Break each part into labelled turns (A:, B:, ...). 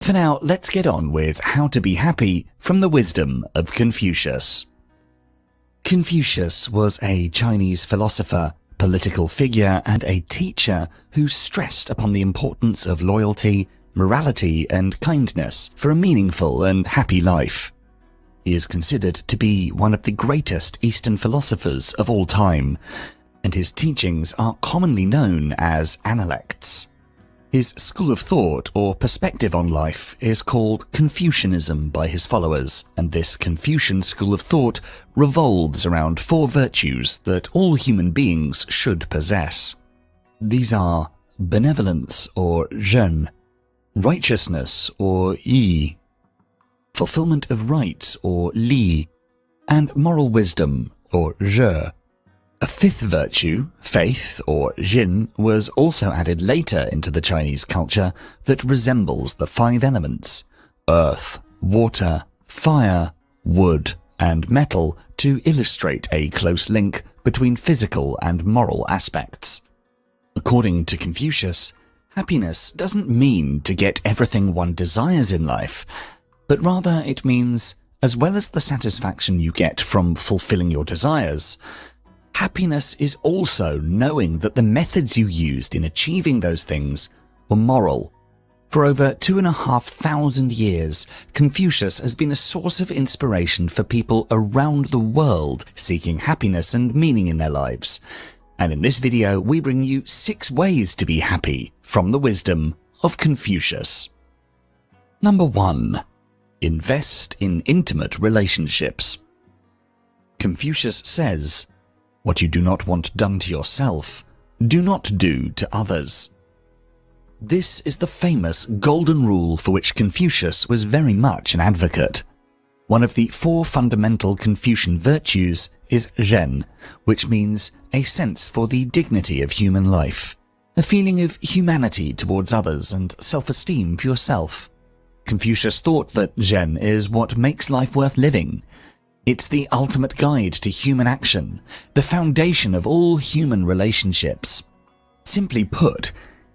A: For now, let's get on with how to be happy from the wisdom of Confucius. Confucius was a Chinese philosopher, political figure, and a teacher who stressed upon the importance of loyalty, morality, and kindness for a meaningful and happy life. He is considered to be one of the greatest Eastern philosophers of all time, and his teachings are commonly known as analects. His school of thought or perspective on life is called Confucianism by his followers, and this Confucian school of thought revolves around 4 virtues that all human beings should possess. These are benevolence or zhen, righteousness or yi, fulfillment of rights or li, and moral wisdom or zhe. A 5th virtue, faith or jin, was also added later into the Chinese culture that resembles the 5 elements, earth, water, fire, wood, and metal, to illustrate a close link between physical and moral aspects. According to Confucius, happiness doesn't mean to get everything one desires in life, but rather it means, as well as the satisfaction you get from fulfilling your desires, happiness is also knowing that the methods you used in achieving those things were moral. For over 2,500 years, Confucius has been a source of inspiration for people around the world seeking happiness and meaning in their lives. And in this video, we bring you 6 ways to be happy from the wisdom of Confucius. Number 1. Invest in intimate relationships. Confucius says, "What you do not want done to yourself, do not do to others." This is the famous golden rule for which Confucius was very much an advocate. One of the 4 fundamental Confucian virtues is zhen, which means a sense for the dignity of human life, a feeling of humanity towards others and self-esteem for yourself. Confucius thought that zhen is what makes life worth living. It's the ultimate guide to human action, the foundation of all human relationships. Simply put,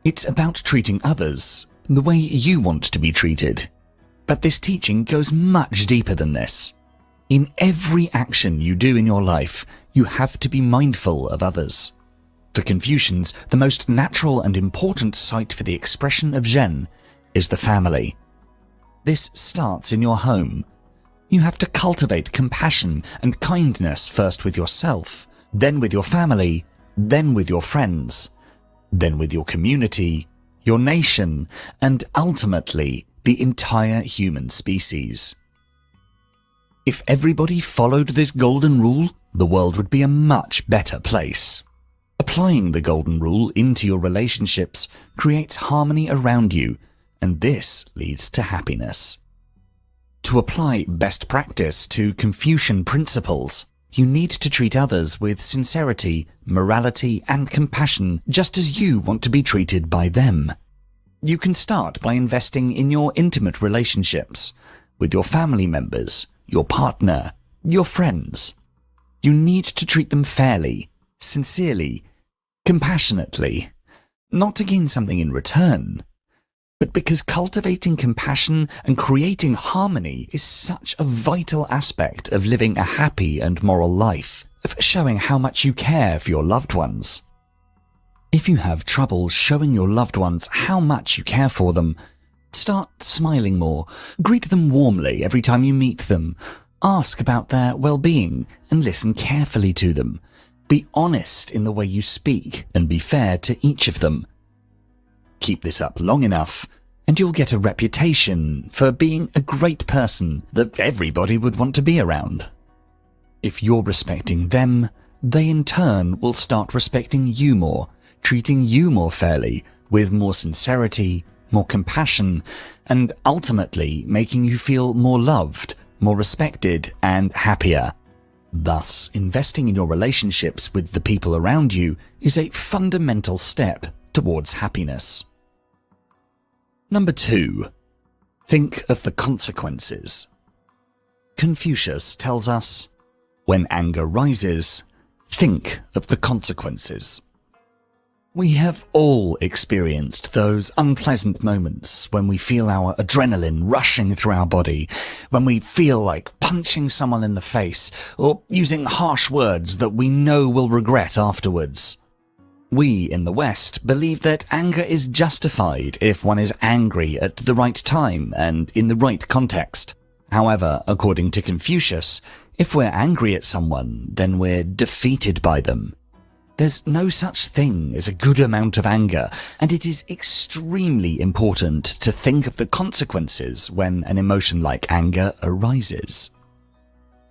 A: it's about treating others the way you want to be treated. But this teaching goes much deeper than this. In every action you do in your life, you have to be mindful of others. For Confucians, the most natural and important site for the expression of zhen is the family. This starts in your home. You have to cultivate compassion and kindness first with yourself, then with your family, then with your friends, then with your community, your nation, and ultimately the entire human species. If everybody followed this golden rule, the world would be a much better place. Applying the golden rule into your relationships creates harmony around you, and this leads to happiness. To apply best practice to Confucian principles, you need to treat others with sincerity, morality, and compassion, just as you want to be treated by them. You can start by investing in your intimate relationships with your family members, your partner, your friends. You need to treat them fairly, sincerely, compassionately, not to gain something in return, but because cultivating compassion and creating harmony is such a vital aspect of living a happy and moral life, of showing how much you care for your loved ones. If you have trouble showing your loved ones how much you care for them, start smiling more, greet them warmly every time you meet them, ask about their well-being and listen carefully to them. Be honest in the way you speak and be fair to each of them. Keep this up long enough, and you'll get a reputation for being a great person that everybody would want to be around. If you're respecting them, they in turn will start respecting you more, treating you more fairly, with more sincerity, more compassion, and ultimately making you feel more loved, more respected, and happier. Thus, investing in your relationships with the people around you is a fundamental step towards happiness. Number 2. Think of the consequences. Confucius tells us, "When anger rises, think of the consequences." We have all experienced those unpleasant moments when we feel our adrenaline rushing through our body, when we feel like punching someone in the face or using harsh words that we know we'll regret afterwards. We in the West believe that anger is justified if one is angry at the right time and in the right context. However, according to Confucius, if we're angry at someone, then we're defeated by them. There's no such thing as a good amount of anger, and it is extremely important to think of the consequences when an emotion like anger arises.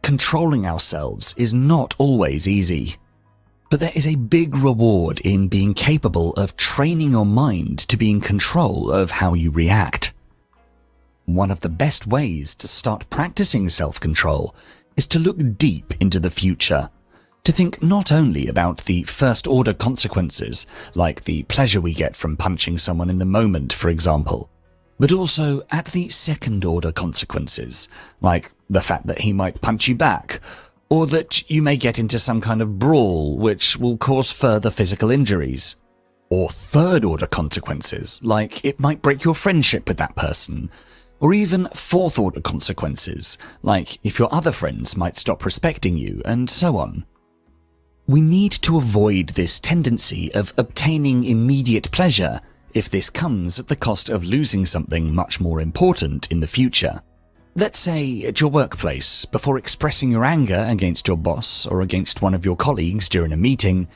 A: Controlling ourselves is not always easy, but there is a big reward in being capable of training your mind to be in control of how you react. One of the best ways to start practicing self-control is to look deep into the future. To think not only about the first-order consequences, like the pleasure we get from punching someone in the moment, for example, but also at the second-order consequences, like the fact that he might punch you back, or that you may get into some kind of brawl which will cause further physical injuries, or third-order consequences, like it might break your friendship with that person, or even fourth-order consequences, like if your other friends might stop respecting you, and so on. We need to avoid this tendency of obtaining immediate pleasure if this comes at the cost of losing something much more important in the future. Let's say at your workplace, before expressing your anger against your boss or against one of your colleagues during a meeting,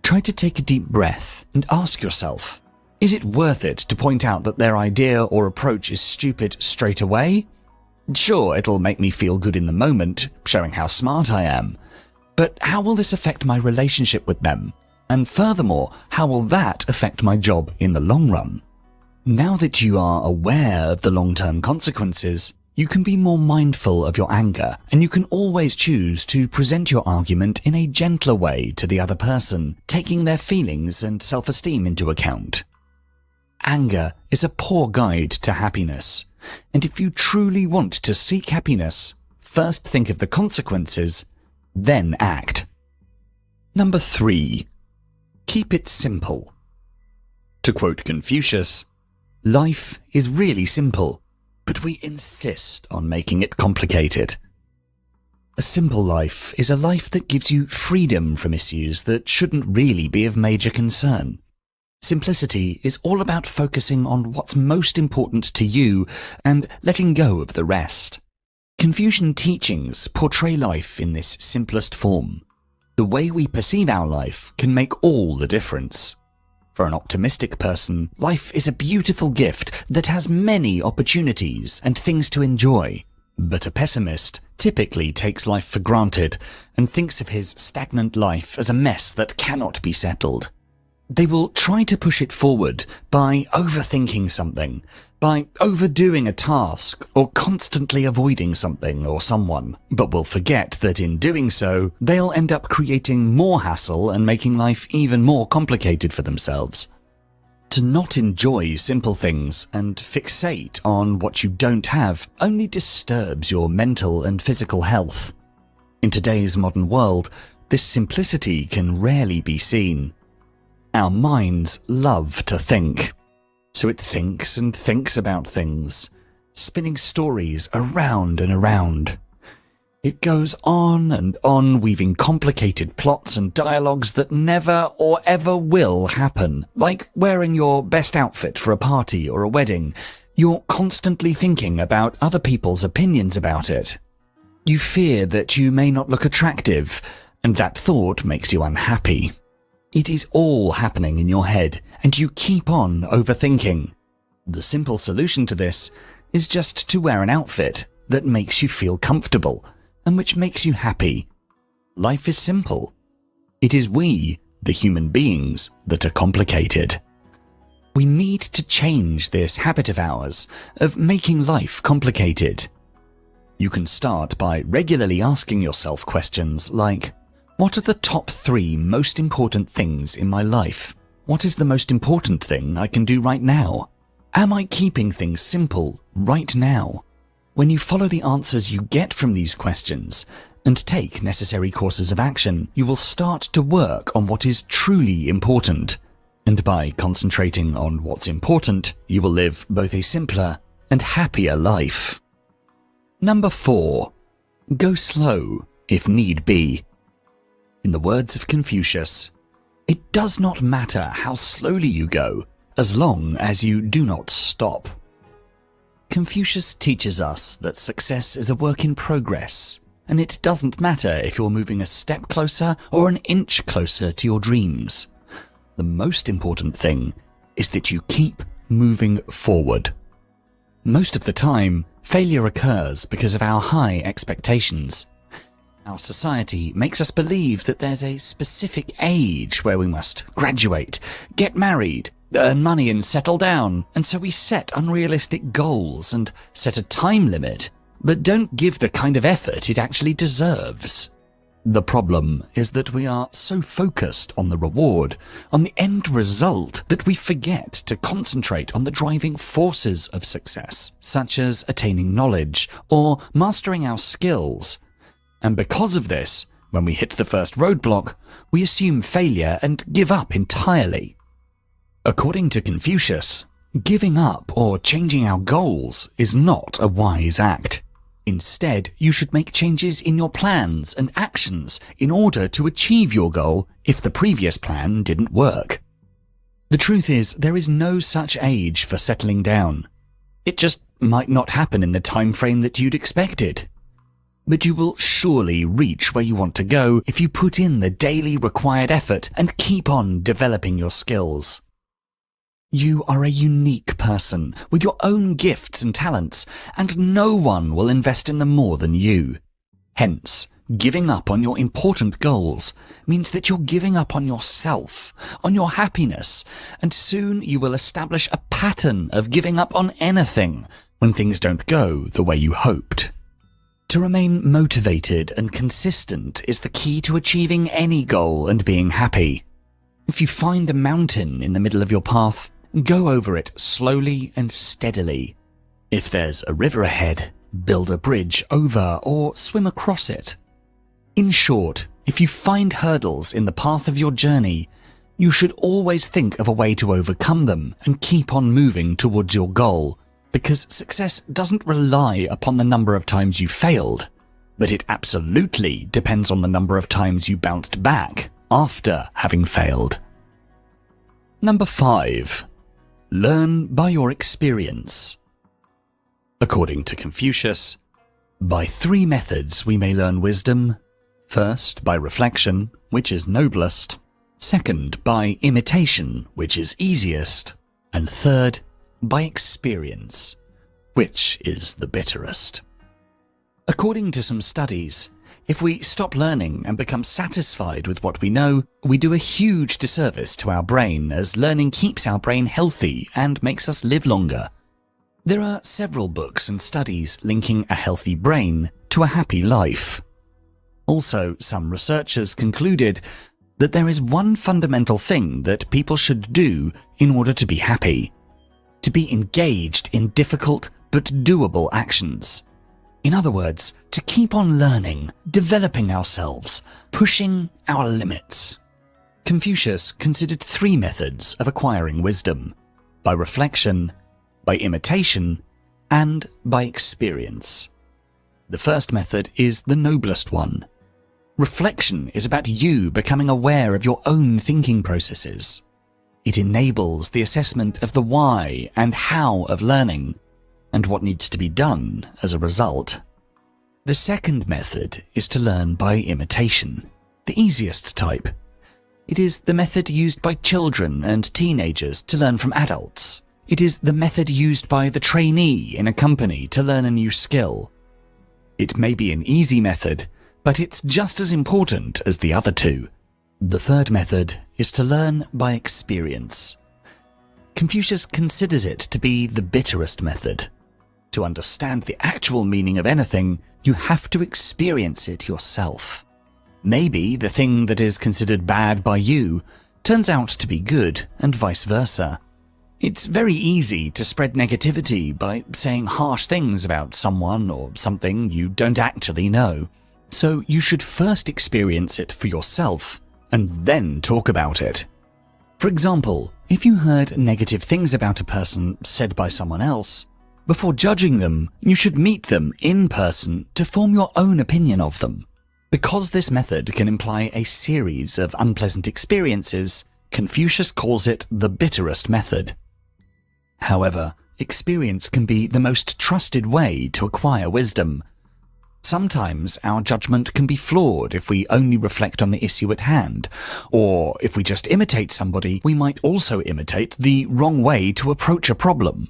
A: try to take a deep breath and ask yourself, is it worth it to point out that their idea or approach is stupid straight away? Sure, it'll make me feel good in the moment, showing how smart I am. But how will this affect my relationship with them? And furthermore, how will that affect my job in the long run? Now that you are aware of the long-term consequences, you can be more mindful of your anger, and you can always choose to present your argument in a gentler way to the other person, taking their feelings and self-esteem into account. Anger is a poor guide to happiness, and if you truly want to seek happiness, first think of the consequences, then act. Number 3. Keep it simple. To quote Confucius, life is really simple, but we insist on making it complicated. A simple life is a life that gives you freedom from issues that shouldn't really be of major concern. Simplicity is all about focusing on what's most important to you and letting go of the rest. Confucian teachings portray life in this simplest form. The way we perceive our life can make all the difference. For an optimistic person, life is a beautiful gift that has many opportunities and things to enjoy. But a pessimist typically takes life for granted and thinks of his stagnant life as a mess that cannot be settled. They will try to push it forward by overthinking something, by overdoing a task, or constantly avoiding something or someone, but will forget that in doing so, they'll end up creating more hassle and making life even more complicated for themselves. To not enjoy simple things and fixate on what you don't have only disturbs your mental and physical health. In today's modern world, this simplicity can rarely be seen. Our minds love to think, so it thinks and thinks about things, spinning stories around and around. It goes on, weaving complicated plots and dialogues that never or ever will happen, like wearing your best outfit for a party or a wedding. You're constantly thinking about other people's opinions about it. You fear that you may not look attractive, and that thought makes you unhappy. It is all happening in your head, and you keep on overthinking. The simple solution to this is just to wear an outfit that makes you feel comfortable and which makes you happy. Life is simple. It is we, the human beings, that are complicated. We need to change this habit of ours of making life complicated. You can start by regularly asking yourself questions like, what are the top 3 most important things in my life? What is the most important thing I can do right now? Am I keeping things simple right now? When you follow the answers you get from these questions and take necessary courses of action, you will start to work on what is truly important. And by concentrating on what's important, you will live both a simpler and happier life. Number 4. Go slow if need be. In the words of Confucius, it does not matter how slowly you go, as long as you do not stop. Confucius teaches us that success is a work in progress, and it doesn't matter if you're moving a step closer or an inch closer to your dreams. The most important thing is that you keep moving forward. Most of the time, failure occurs because of our high expectations. Our society makes us believe that there's a specific age where we must graduate, get married, earn money and settle down, and so we set unrealistic goals and set a time limit, but don't give the kind of effort it actually deserves. The problem is that we are so focused on the reward, on the end result, that we forget to concentrate on the driving forces of success, such as attaining knowledge or mastering our skills. And because of this, when we hit the first roadblock, we assume failure and give up entirely. According to Confucius, giving up or changing our goals is not a wise act. Instead, you should make changes in your plans and actions in order to achieve your goal if the previous plan didn't work. The truth is, there is no such age for settling down. It just might not happen in the time frame that you'd expected. But you will surely reach where you want to go if you put in the daily required effort and keep on developing your skills. You are a unique person with your own gifts and talents, and no one will invest in them more than you. Hence, giving up on your important goals means that you're giving up on yourself, on your happiness, and soon you will establish a pattern of giving up on anything when things don't go the way you hoped. To remain motivated and consistent is the key to achieving any goal and being happy. If you find a mountain in the middle of your path, go over it slowly and steadily. If there's a river ahead, build a bridge over or swim across it. In short, if you find hurdles in the path of your journey, you should always think of a way to overcome them and keep on moving towards your goal, because success doesn't rely upon the number of times you failed, but it absolutely depends on the number of times you bounced back after having failed. Number 5. Learn by your experience. According to Confucius, by 3 methods we may learn wisdom. First, by reflection, which is noblest. Second, by imitation, which is easiest. And third, by experience, which is the bitterest. According to some studies, if we stop learning and become satisfied with what we know, we do a huge disservice to our brain, as learning keeps our brain healthy and makes us live longer. There are several books and studies linking a healthy brain to a happy life. Also, some researchers concluded that there is one fundamental thing that people should do in order to be happy: to be engaged in difficult but doable actions. In other words, to keep on learning, developing ourselves, pushing our limits. Confucius considered 3 methods of acquiring wisdom: by reflection, by imitation, and by experience. The first method is the noblest one. Reflection is about you becoming aware of your own thinking processes. It enables the assessment of the why and how of learning, and what needs to be done as a result. The second method is to learn by imitation, the easiest type. It is the method used by children and teenagers to learn from adults. It is the method used by the trainee in a company to learn a new skill. It may be an easy method, but it's just as important as the other 2. The third method is to learn by experience. Confucius considers it to be the bitterest method. To understand the actual meaning of anything, you have to experience it yourself. Maybe the thing that is considered bad by you turns out to be good, and vice versa. It's very easy to spread negativity by saying harsh things about someone or something you don't actually know. So you should first experience it for yourself, and then talk about it. For example, if you heard negative things about a person said by someone else, before judging them, you should meet them in person to form your own opinion of them. Because this method can imply a series of unpleasant experiences, Confucius calls it the bitterest method. However, experience can be the most trusted way to acquire wisdom. Sometimes our judgment can be flawed if we only reflect on the issue at hand, or if we just imitate somebody, we might also imitate the wrong way to approach a problem.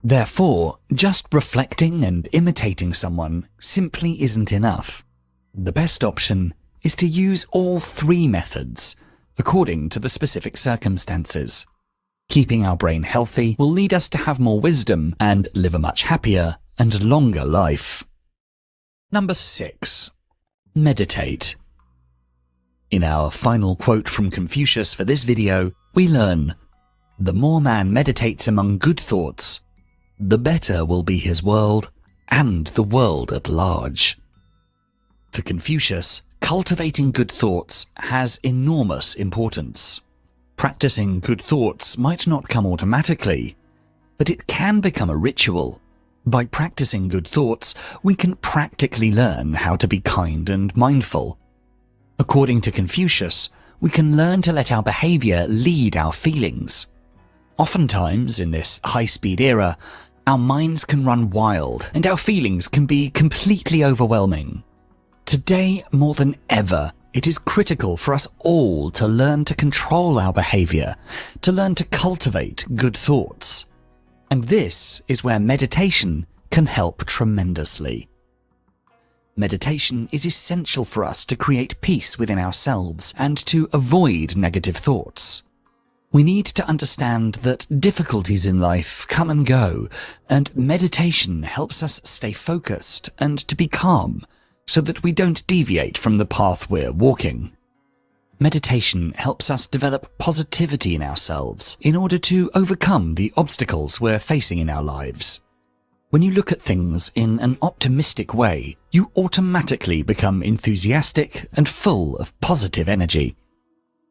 A: Therefore, just reflecting and imitating someone simply isn't enough. The best option is to use all three methods, according to the specific circumstances. Keeping our brain healthy will lead us to have more wisdom and live a much happier and longer life. Number 6. Meditate. In our final quote from Confucius for this video, we learn, "The more man meditates among good thoughts, the better will be his world and the world at large." For Confucius, cultivating good thoughts has enormous importance. Practicing good thoughts might not come automatically, but it can become a ritual. By practicing good thoughts, we can practically learn how to be kind and mindful. According to Confucius, we can learn to let our behavior lead our feelings. Oftentimes, in this high-speed era, our minds can run wild and our feelings can be completely overwhelming. Today, more than ever, it is critical for us all to learn to control our behavior, to learn to cultivate good thoughts. And this is where meditation can help tremendously. Meditation is essential for us to create peace within ourselves and to avoid negative thoughts. We need to understand that difficulties in life come and go, and meditation helps us stay focused and to be calm, so that we don't deviate from the path we're walking. Meditation helps us develop positivity in ourselves in order to overcome the obstacles we're facing in our lives. When you look at things in an optimistic way, you automatically become enthusiastic and full of positive energy.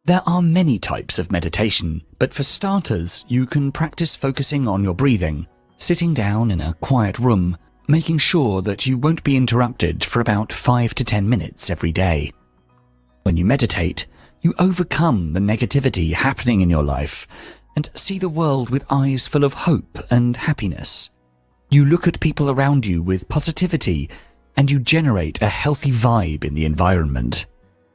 A: There are many types of meditation, but for starters, you can practice focusing on your breathing, sitting down in a quiet room, making sure that you won't be interrupted for about 5 to 10 minutes every day. When you meditate, you overcome the negativity happening in your life and see the world with eyes full of hope and happiness. You look at people around you with positivity and you generate a healthy vibe in the environment.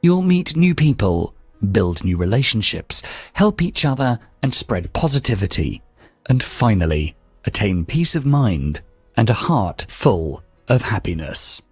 A: You'll meet new people, build new relationships, help each other and spread positivity, and finally attain peace of mind and a heart full of happiness.